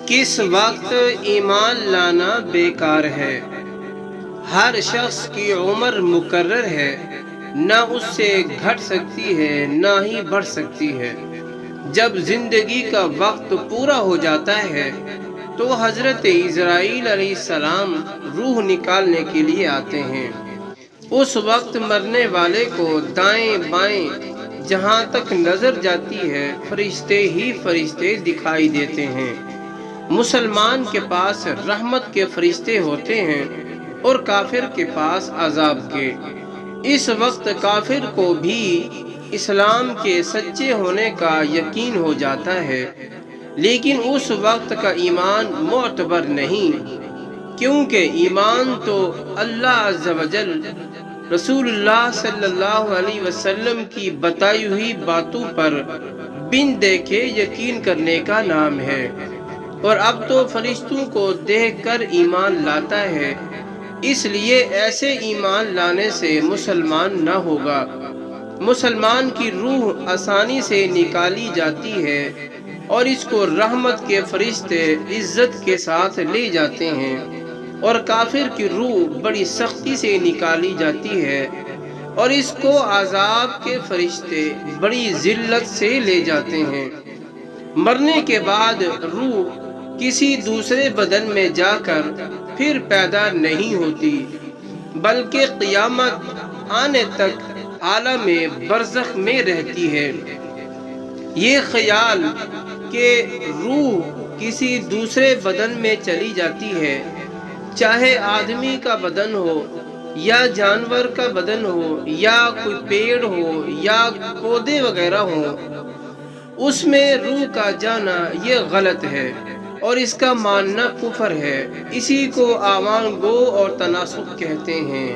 کس وقت ایمان لانا بیکار ہے؟ ہر شخص کی عمر مقرر ہے، نہ اس سے گھٹ سکتی ہے نہ ہی بڑھ سکتی ہے۔ جب زندگی کا وقت پورا ہو جاتا ہے تو حضرت اسرائیل علیہ السلام روح نکالنے کے لیے آتے ہیں۔ اس وقت مرنے والے کو دائیں بائیں جہاں تک نظر جاتی ہے فرشتے ہی فرشتے دکھائی دیتے ہیں۔ مسلمان کے پاس رحمت کے فرشتے ہوتے ہیں اور کافر کے پاس عذاب کے۔ اس وقت کافر کو بھی اسلام کے سچے ہونے کا یقین ہو جاتا ہے، لیکن اس وقت کا ایمان معتبر نہیں، کیونکہ ایمان تو اللہ عز و جل، رسول اللہ صلی اللہ علیہ وسلم کی بتائی ہوئی باتوں پر بن دیکھے یقین کرنے کا نام ہے، اور اب تو فرشتوں کو دیکھ کر ایمان لاتا ہے۔ اس لیے ایسے ایمان لانے سے مسلمان نہ ہوگا۔ مسلمان کی روح آسانی سے نکالی جاتی ہے اور اس کو رحمت کے فرشتے عزت کے ساتھ لے جاتے ہیں، اور کافر کی روح بڑی سختی سے نکالی جاتی ہے اور اس کو عذاب کے فرشتے بڑی ذلت سے لے جاتے ہیں۔ مرنے کے بعد روح کسی دوسرے بدن میں جا کر پھر پیدا نہیں ہوتی، بلکہ قیامت آنے تک عالم برزخ میں رہتی ہے۔ یہ خیال کہ روح کسی دوسرے بدن میں چلی جاتی ہے، چاہے آدمی کا بدن ہو یا جانور کا بدن ہو یا کوئی پیڑ ہو یا پودے وغیرہ ہو، اس میں روح کا جانا یہ غلط ہے اور اس کا ماننا کفر ہے۔ اسی کو آوان گو اور تناسخ کہتے ہیں۔